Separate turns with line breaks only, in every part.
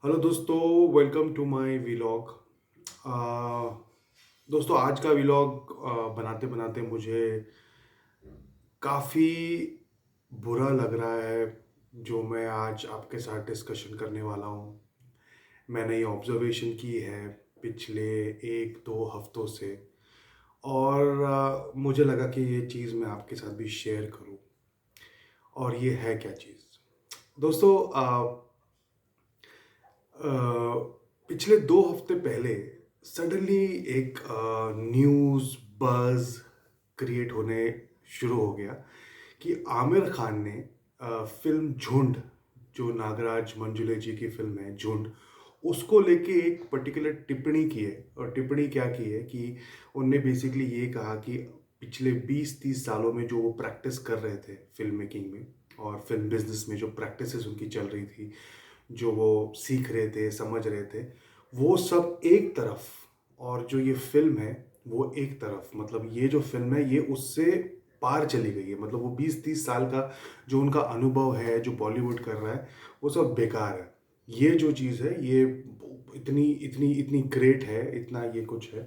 Hello दोस्तों, welcome to my vlog. दोस्तों, आज का व्लॉग बनाते बनाते मुझे काफ़ी बुरा लग रहा है जो मैं आज आपके साथ डिस्कशन करने वाला हूँ। मैंने ये ऑब्जर्वेशन की है पिछले 1-2 हफ्तों से, और मुझे लगा कि ये चीज़ मैं आपके साथ भी शेयर करूँ। और ये है क्या चीज़ दोस्तों? अ, पिछले 2 हफ्ते पहले सडनली एक न्यूज़ बज़ क्रिएट होने शुरू हो गया कि आमिर खान ने फ़िल्म झुंड, जो नागराज मंजुले जी की फ़िल्म है झुंड, उसको लेके एक पर्टिकुलर टिप्पणी की है। और टिप्पणी क्या की है कि उनने बेसिकली ये कहा कि पिछले 20-30 सालों में जो वो प्रैक्टिस कर रहे थे फ़िल्म मेकिंग में और फ़िल्म बिज़नेस में, जो प्रैक्टिसेस उनकी चल रही थी, जो वो सीख रहे थे, समझ रहे थे, वो सब एक तरफ, और जो ये फ़िल्म है, वो एक तरफ। मतलब ये जो फ़िल्म है, ये उससे पार चली गई है। मतलब वो 20-30 साल का जो उनका अनुभव है, जो बॉलीवुड कर रहा है, वो सब बेकार है। ये जो चीज़ है, ये इतनी इतनी इतनी ग्रेट है, इतना ये कुछ है।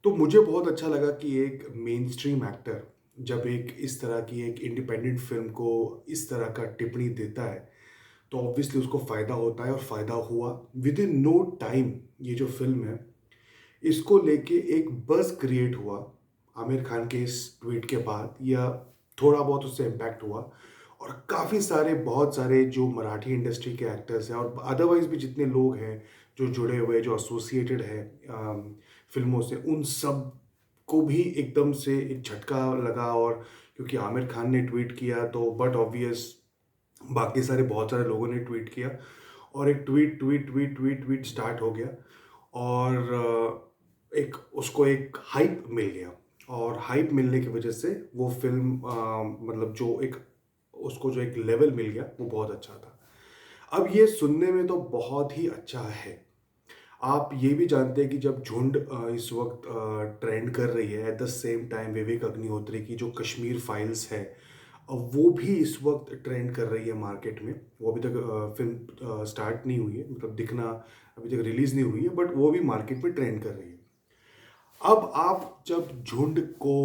तो मुझे बहुत अच्छा लगा कि एक मेन स्ट्रीम एक्टर जब एक इस तरह की एक इंडिपेंडेंट फ़िल्म को इस तरह का टिप्पणी देता है, तो ऑब्वियसली उसको फ़ायदा होता है, और फ़ायदा हुआ। विद इन नो टाइम ये जो फ़िल्म है, इसको लेके एक बज़ क्रिएट हुआ आमिर खान के इस ट्वीट के बाद, या थोड़ा बहुत उससे इम्पैक्ट हुआ। और काफ़ी सारे, बहुत सारे जो मराठी इंडस्ट्री के एक्टर्स हैं और अदरवाइज़ भी जितने लोग हैं जो जुड़े हुए, जो एसोसिएटेड हैं फ़िल्मों से, उन सब को भी एकदम से एक झटका लगा। और क्योंकि आमिर खान ने ट्वीट किया, तो बट ऑब्वियस बाकी सारे, बहुत सारे लोगों ने ट्वीट किया, और एक tweet tweet tweet tweet tweet start हो गया। और एक उसको एक हाइप मिल गया, और हाइप मिलने की वजह से वो फिल्म मतलब जो एक उसको जो एक लेवल मिल गया, वो बहुत अच्छा था। अब ये सुनने में तो बहुत ही अच्छा है। आप ये भी जानते हैं कि जब झुंड इस वक्त ट्रेंड कर रही है, at the same time Vivek Agnihotri की जो कश्मीर फाइल्स है, वो भी इस वक्त ट्रेंड कर रही है मार्केट में। वो अभी तक फिल्म स्टार्ट नहीं हुई है, मतलब दिखना अभी तक रिलीज नहीं हुई है, बट वो भी मार्केट में ट्रेंड कर रही है। अब आप जब झुंड को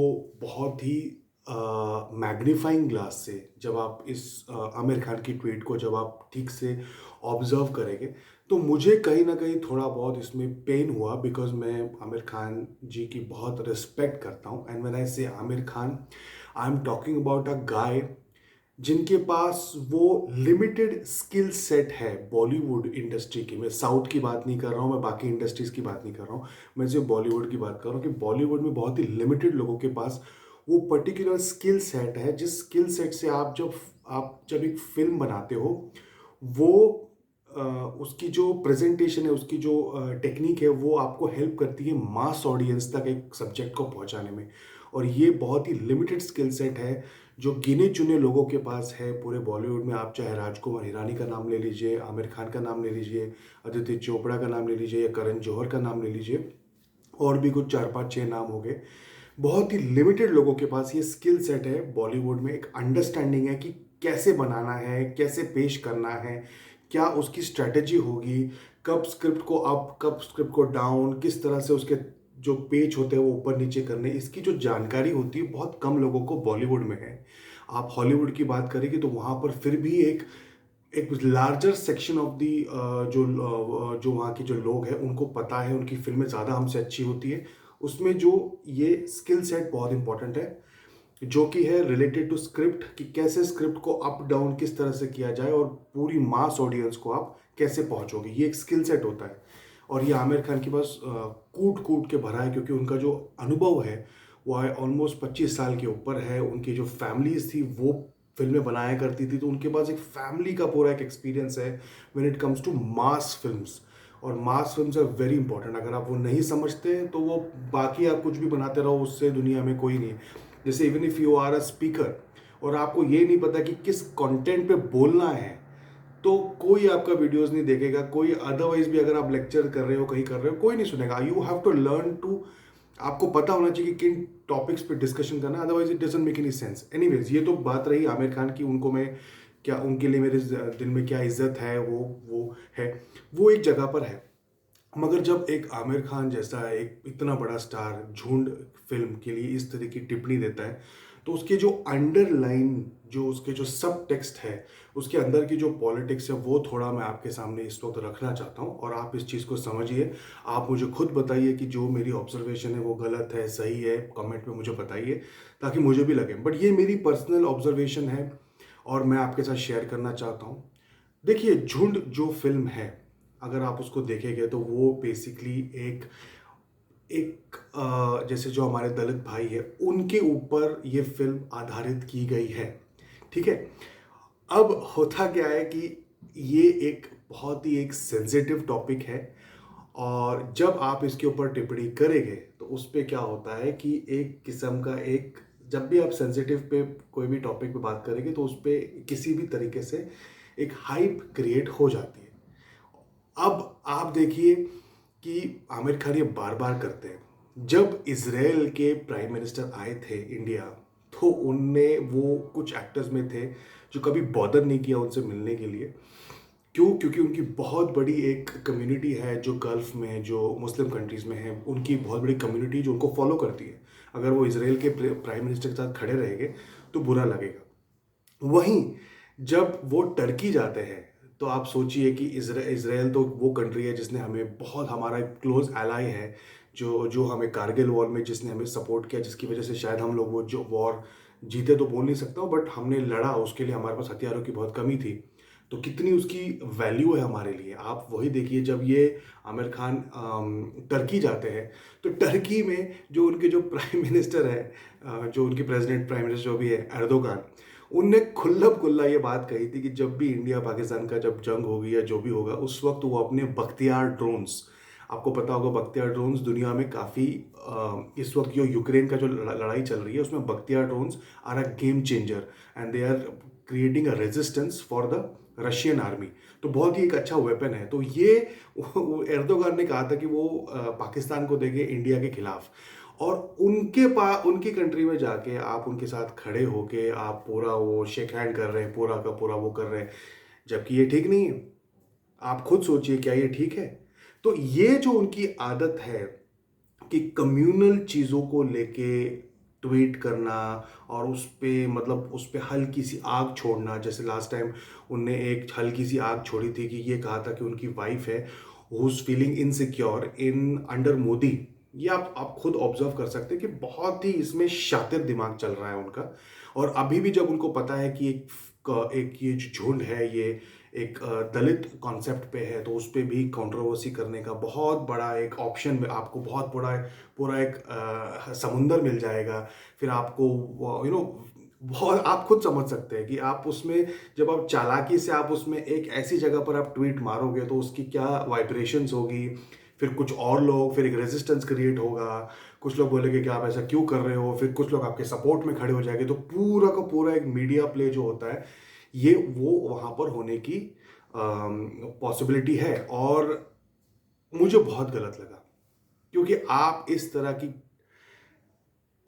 बहुत ही मैग्नीफाइंग ग्लास से, जब आप इस आमिर खान की ट्वीट को जब आप ठीक से ऑब्जर्व करेंगे, तो मुझे कहीं ना कहीं थोड़ा बहुत इसमें पेन हुआ, बिकॉज मैं आमिर खान जी की बहुत रिस्पेक्ट करता हूँ। And when I say Aamir Khan, I am talking about a guy जिनके पास वो लिमिटेड स्किल सेट है बॉलीवुड इंडस्ट्री की। मैं साउथ की बात नहीं कर रहा हूँ, मैं बाकी इंडस्ट्रीज की बात नहीं कर रहा हूँ, मैं सिर्फ बॉलीवुड की बात कर रहा हूँ कि बॉलीवुड में बहुत ही लिमिटेड लोगों के पास वो पर्टिकुलर स्किल सेट है, जिस स्किल सेट से आप जब एक फिल्म बनाते हो, वो उसकी जो प्रेजेंटेशन है, उसकी जो टेक्निक है, वो आपको हेल्प करती है मास ऑडियंस तक एक सब्जेक्ट को पहुंचाने में। और ये बहुत ही लिमिटेड स्किल सेट है जो गिने चुने लोगों के पास है पूरे बॉलीवुड में। आप चाहे राजकुमार हिरानी का नाम ले लीजिए, आमिर खान का नाम ले लीजिए, आदित्य चोपड़ा का नाम ले लीजिए, या करण जौहर का नाम ले लीजिए, और भी कुछ 4-5-6 नाम हो गए। बहुत ही लिमिटेड लोगों के पास ये स्किल सेट है बॉलीवुड में, एक अंडरस्टैंडिंग है कि कैसे बनाना है, कैसे पेश करना है, क्या उसकी स्ट्रैटेजी होगी, कब स्क्रिप्ट को अप, कब स्क्रिप्ट को डाउन, किस तरह से उसके जो पेज होते हैं वो ऊपर नीचे करने, इसकी जो जानकारी होती है बहुत कम लोगों को बॉलीवुड में है। आप हॉलीवुड की बात करेंगे तो वहाँ पर फिर भी एक एक लार्जर सेक्शन ऑफ दी जो वहाँ के जो लोग हैं उनको पता है, उनकी फिल्में ज़्यादा हमसे अच्छी होती है। उसमें जो ये स्किल सेट बहुत इंपॉर्टेंट है, जो कि है रिलेटेड टू स्क्रिप्ट, कि कैसे स्क्रिप्ट को अप डाउन किस तरह से किया जाए और पूरी मास ऑडियंस को आप कैसे पहुंचोगे, ये एक स्किल सेट होता है। और ये आमिर खान के पास कूट कूट के भरा है, क्योंकि उनका जो अनुभव है वो है ऑलमोस्ट 25 साल के ऊपर है। उनकी जो फैमिलीज थी वो फिल्में बनाया करती थी, तो उनके पास एक फैमिली का पूरा एक एक्सपीरियंस है when it comes to mass films. और mass films are very important. अगर आप वो नहीं समझते हैं तो वो बाकी आप कुछ भी बनाते रहो, उससे दुनिया में कोई नहीं है। जैसे even if you are a speaker और आपको ये नहीं पता कि किस कंटेंट पे बोलना है, तो कोई आपका वीडियोस नहीं देखेगा, कोई अदरवाइज भी अगर आप लेक्चर कर रहे हो, कहीं कर रहे हो, कोई नहीं सुनेगा। You have to learn to, आपको पता होना चाहिए कि किन टॉपिक्स पे डिस्कशन करना, otherwise it doesn't make any sense. Anyways, ये तो बात रही आमिर खान की, उनको मैं क्या उनके लिए मेरे दिल में क्या इज्जत है, वो है, वो एक जगह पर है। मगर जब एक आमिर खान जैसा एक इतना बड़ा स्टार झुंड फिल्म के लिए इस तरह की टिप्पणी देता है, तो उसके जो अंडरलाइन, जो उसके जो सब टेक्स्ट है, उसके अंदर की जो पॉलिटिक्स है, वो थोड़ा मैं आपके सामने इस वक्त रखना चाहता हूँ और आप इस चीज़ को समझिए। आप मुझे खुद बताइए कि जो मेरी ऑब्जर्वेशन है वो गलत है, सही है, कमेंट में मुझे बताइए ताकि मुझे भी लगे। बट ये मेरी पर्सनल ऑब्जर्वेशन है और मैं आपके साथ शेयर करना चाहता हूँ। देखिए, झुंड जो फिल्म है, अगर आप उसको देखेंगे तो वो बेसिकली एक एक जैसे जो हमारे दलित भाई है उनके ऊपर ये फिल्म आधारित की गई है। ठीक है। अब होता क्या है कि ये एक बहुत ही एक सेंसिटिव टॉपिक है और जब आप इसके ऊपर टिप्पणी करेंगे तो उस पे क्या होता है कि एक किस्म का एक, जब भी आप सेंसिटिव पे कोई भी टॉपिक पे बात करेंगे तो उस पे किसी भी तरीके से एक हाइप क्रिएट हो जाती है। अब आप देखिए कि आमिर खान ये बार बार करते हैं। जब इजराइल के प्राइम मिनिस्टर आए थे इंडिया, तो उनने, वो कुछ एक्टर्स में थे जो कभी बॉदर नहीं किया उनसे मिलने के लिए। क्यों? क्योंकि उनकी बहुत बड़ी एक कम्युनिटी है जो गल्फ में, जो मुस्लिम कंट्रीज में है, उनकी बहुत बड़ी कम्युनिटी जो उनको फॉलो करती है। अगर वो इजराइल के प्राइम मिनिस्टर के साथ खड़े रहेंगे तो बुरा लगेगा। वहीं जब वो टर्की जाते हैं तो आप सोचिए कि इसराइल तो वो कंट्री है जिसने हमें बहुत, हमारा एक क्लोज एलाई है, जो जो हमें कारगिल वॉर में जिसने हमें सपोर्ट किया, जिसकी वजह से शायद हम लोग वो जो वॉर जीते तो बोल नहीं सकता हूँ, बट हमने लड़ा, उसके लिए हमारे पास हथियारों की बहुत कमी थी। तो कितनी उसकी वैल्यू है हमारे लिए, आप वही देखिए। जब ये आमिर खान टर्की जाते हैं तो टर्की में जो उनके जो प्राइम मिनिस्टर है, जो उनके प्रेसिडेंट प्राइम मिनिस्टर जो भी है, एर्दोगान, उनने खुल्लम खुल्ला ये बात कही थी कि जब भी इंडिया पाकिस्तान का जब जंग होगी या जो भी होगा, उस वक्त वो अपने बख्तियार ड्रोन्स, आपको पता होगा बख्तियार ड्रोन्स दुनिया में काफ़ी, इस वक्त जो यूक्रेन का जो लड़ाई चल रही है उसमें Bayraktar drones are a game changer and they are creating a resistance for the Russian army. तो बहुत ही एक अच्छा वेपन है। तो ये एर्दोगान ने कहा था कि वो पाकिस्तान को देंगे इंडिया के खिलाफ, और उनके पास, उनकी कंट्री में जाके आप उनके साथ खड़े होके आप पूरा वो शेक हैंड कर रहे हैं, पूरा का पूरा वो कर रहे हैं, जबकि ये ठीक नहीं है। आप खुद सोचिए, क्या ये ठीक है? तो ये जो उनकी आदत है कि कम्युनल चीज़ों को लेके ट्वीट करना और उस पे, मतलब उस पे हल्की सी आग छोड़ना, जैसे लास्ट टाइम उनने एक हल्की सी आग छोड़ी थी कि ये कहा था कि उनकी वाइफ है who is feeling insecure in under Modi. ये आप खुद ऑब्जर्व कर सकते हैं कि बहुत ही इसमें शातिर दिमाग चल रहा है उनका। और अभी भी जब उनको पता है कि एक ये जो झुंड है ये एक दलित कॉन्सेप्ट पे है, तो उस पे भी कंट्रोवर्सी करने का बहुत बड़ा एक ऑप्शन में आपको बहुत बड़ा पूरा एक समुंदर मिल जाएगा। फिर आपको बहुत, आप खुद समझ सकते हैं कि आप उसमें, जब आप चालाकी से आप उसमें एक ऐसी जगह पर आप ट्वीट मारोगे तो उसकी क्या वाइब्रेशंस होगी। फिर कुछ और लोग, फिर एक रेजिस्टेंस क्रिएट होगा, कुछ लोग बोलेंगे कि आप ऐसा क्यों कर रहे हो, फिर कुछ लोग आपके सपोर्ट में खड़े हो जाएंगे। तो पूरा का पूरा एक मीडिया प्ले जो होता है, ये वो वहाँ पर होने की पॉसिबिलिटी है। और मुझे बहुत गलत लगा, क्योंकि आप इस तरह की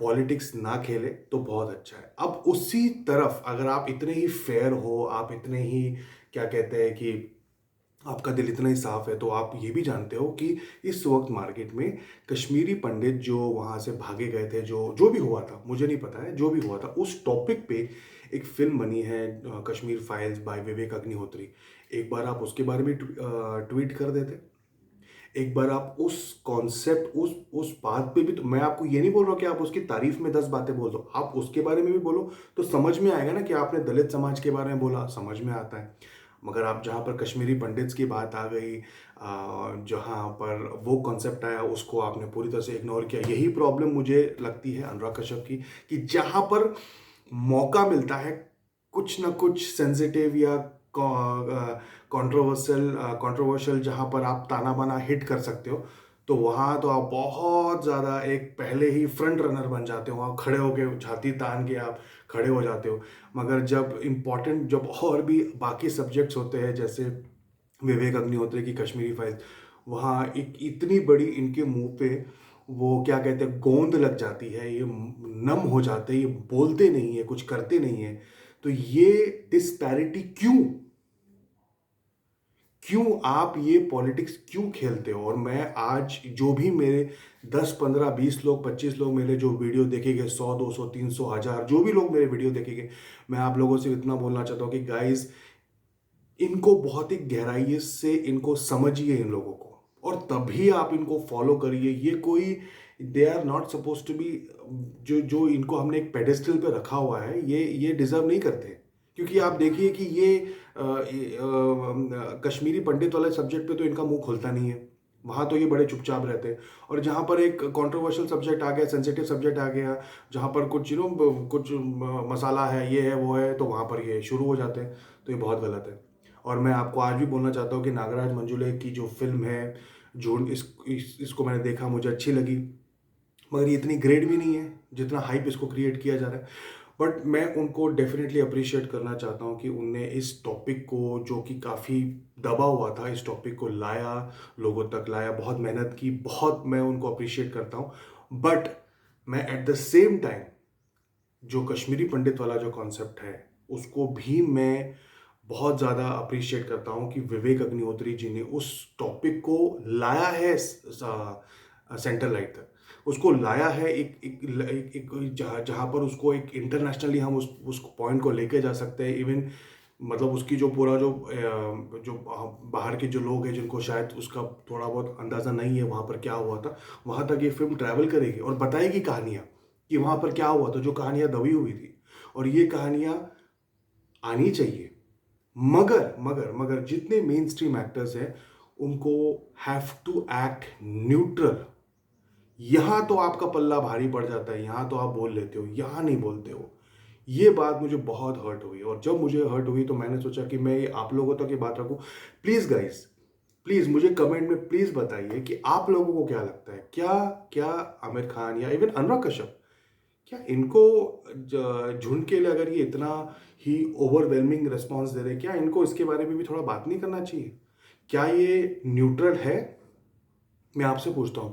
पॉलिटिक्स ना खेले तो बहुत अच्छा है। अब उसी तरफ अगर आप इतने ही फेयर हो, आप इतने ही, क्या कहते हैं कि आपका दिल इतना ही साफ है, तो आप ये भी जानते हो कि इस वक्त मार्केट में कश्मीरी पंडित जो वहाँ से भागे गए थे, जो जो भी हुआ था मुझे नहीं पता है, जो भी हुआ था उस टॉपिक पे एक फिल्म बनी है, कश्मीर फाइल्स बाय विवेक अग्निहोत्री। एक बार आप उसके बारे में ट्वीट कर देते, एक बार आप उस कॉन्सेप्ट, उस बात पे भी, तो मैं आपको ये नहीं बोल रहा कि आप उसकी तारीफ में 10 बातें बोल दो, आप उसके बारे में भी बोलो तो समझ में आएगा ना कि आपने दलित समाज के बारे में बोला, समझ में आता है। मगर आप जहाँ पर कश्मीरी पंडित्स की बात आ गई, जहाँ पर वो कॉन्सेप्ट आया, उसको आपने पूरी तरह से इग्नोर किया। यही प्रॉब्लम मुझे लगती है अनुराग कश्यप की, कि जहाँ पर मौका मिलता है कुछ ना कुछ सेंसिटिव या कंट्रोवर्शियल कंट्रोवर्शियल जहाँ पर आप ताना बाना हिट कर सकते हो, तो वहाँ तो आप बहुत ज़्यादा एक पहले ही फ्रंट रनर बन जाते हो, आप खड़े होके छाती तान के आप खड़े हो जाते हो। मगर जब इम्पॉर्टेंट, जब और भी बाकी सब्जेक्ट्स होते हैं, जैसे विवेक अग्निहोत्री की कश्मीरी फाइल्स, वहाँ एक इतनी बड़ी इनके मुंह पे वो क्या कहते हैं गोंद लग जाती है, ये नम हो जाते हैं, ये बोलते नहीं है, कुछ करते नहीं है। तो ये डिस्पैरिटी क्यों आप ये पॉलिटिक्स क्यों खेलते हो? और मैं आज जो भी मेरे 10 15 20 लोग 25 लोग मेरे जो वीडियो देखेंगे, 100 200 300 1000 जो भी लोग मेरे वीडियो देखेंगे, मैं आप लोगों से इतना बोलना चाहता हूँ कि गाइस, इनको बहुत ही गहराई से इनको समझिए इन लोगों को, और तभी आप इनको फॉलो करिए। ये कोई, they are not suppose to be, जो जो इनको हमने एक पेडेस्टल पे रखा हुआ है, ये डिजर्व नहीं करते। क्योंकि आप देखिए कि ये कश्मीरी पंडित वाले सब्जेक्ट पे तो इनका मुंह खुलता नहीं है, वहाँ तो ये बड़े चुपचाप रहते हैं। और जहाँ पर एक कंट्रोवर्शियल सब्जेक्ट आ गया, सेंसिटिव सब्जेक्ट आ गया, जहाँ पर कुछ कुछ मसाला है, ये है वो है, तो वहाँ पर ये शुरू हो जाते हैं। तो ये बहुत गलत है। और मैं आपको आज भी बोलना चाहता हूँ कि नागराज मंजुले की जो फिल्म है जो इसको मैंने देखा, मुझे अच्छी लगी, मगर ये इतनी ग्रेट भी नहीं है जितना हाइप इसको क्रिएट किया जा रहा है। बट मैं उनको डेफिनेटली अप्रिशिएट करना चाहता हूँ कि उनने इस टॉपिक को, जो कि काफ़ी दबा हुआ था, इस टॉपिक को लाया, लोगों तक लाया, बहुत मेहनत की, बहुत मैं उनको अप्रिशिएट करता हूँ। बट मैं एट द सेम टाइम जो कश्मीरी पंडित वाला जो कॉन्सेप्ट है उसको भी मैं बहुत ज़्यादा अप्रिशिएट करता हूँ कि विवेक अग्निहोत्री जी ने उस टॉपिक को लाया है सेंटर लाइट तक, उसको लाया है एक एक, एक, एक जहाँ पर उसको एक इंटरनेशनली हम उस पॉइंट को लेके जा सकते हैं। इवन मतलब उसकी जो पूरा जो बाहर के जो लोग हैं जिनको शायद उसका थोड़ा बहुत अंदाज़ा नहीं है वहाँ पर क्या हुआ था, वहाँ तक ये फिल्म ट्रैवल करेगी और बताएगी कहानियाँ कि वहाँ पर क्या हुआ था, जो कहानियाँ दबी हुई थी। और ये कहानियाँ आनी चाहिए, मगर मगर मगर जितने मेन स्ट्रीम एक्टर्स हैं उनको हैव टू एक्ट न्यूट्रल। यहाँ तो आपका पल्ला भारी पड़ जाता है, यहाँ तो आप बोल लेते हो, यहाँ नहीं बोलते हो। ये बात मुझे बहुत हर्ट हुई, और जब मुझे हर्ट हुई तो मैंने सोचा कि मैं आप लोगों तक ये बात रखूं। प्लीज़ गाइस, प्लीज़ मुझे कमेंट में प्लीज़ बताइए कि आप लोगों को क्या लगता है, क्या क्या आमिर खान या इवन अनुराग कश्यप, क्या इनको झुंड के लिए अगर ये इतना ही ओवरवेलमिंग रिस्पॉन्स दे रहे हैं, क्या इनको इसके बारे में भी थोड़ा बात नहीं करना चाहिए? क्या ये न्यूट्रल है? मैं आपसे पूछता हूँ,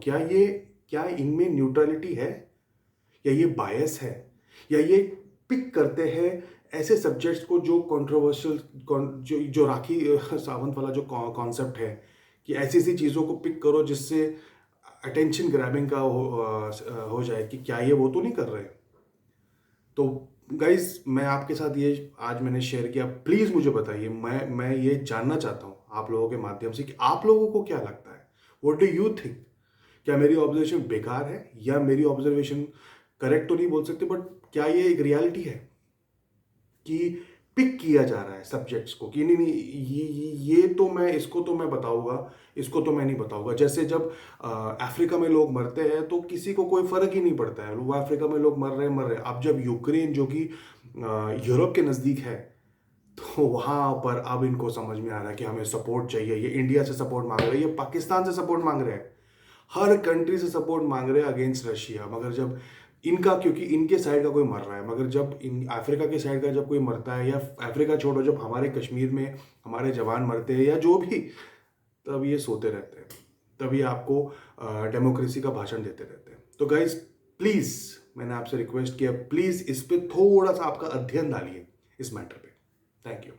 क्या इनमें न्यूट्रलिटी है, या ये बायस है, या ये पिक करते हैं ऐसे सब्जेक्ट्स को जो कंट्रोवर्शियल, जो राखी सावंत वाला जो कॉन्सेप्ट है कि ऐसी ऐसी चीज़ों को पिक करो जिससे अटेंशन ग्रैबिंग का हो जाए, कि क्या ये वो तो नहीं कर रहे? तो गाइज, मैं आपके साथ ये आज मैंने शेयर किया। प्लीज़ मुझे बताइए, मैं ये जानना चाहता हूँ आप लोगों के माध्यम से कि आप लोगों को क्या लगता है, व्हाट डू यू थिंक? क्या मेरी ऑब्जर्वेशन बेकार है, या मेरी ऑब्जर्वेशन करेक्ट तो नहीं बोल सकते, बट क्या ये एक रियलिटी है कि पिक किया जा रहा है सब्जेक्ट्स को, कि नहीं नहीं, ये तो मैं, इसको तो मैं बताऊंगा, इसको तो मैं नहीं बताऊंगा। जैसे जब अफ्रीका में लोग मरते हैं तो किसी को कोई फर्क ही नहीं पड़ता है, वो अफ्रीका में लोग मर रहे हैं। अब जब यूक्रेन जो कि यूरोप के नज़दीक है, तो वहां पर अब इनको समझ में आ रहा है कि हमें सपोर्ट चाहिए। ये इंडिया से सपोर्ट मांग रहे हैं, ये पाकिस्तान से सपोर्ट मांग रहे हैं, हर कंट्री से सपोर्ट मांग रहे हैं अगेंस्ट रशिया। मगर जब इनका, क्योंकि इनके साइड का कोई मर रहा है, मगर जब इन अफ्रीका के साइड का जब कोई मरता है, या अफ्रीका छोड़ो, जब हमारे कश्मीर में हमारे जवान मरते हैं या जो भी, तब ये सोते रहते हैं, तभी आपको डेमोक्रेसी का भाषण देते रहते हैं। तो गाइज, प्लीज़ मैंने आपसे रिक्वेस्ट किया, प्लीज़ इस पर थोड़ा सा आपका अध्ययन डालिए, इस मैटर पे। Thank you.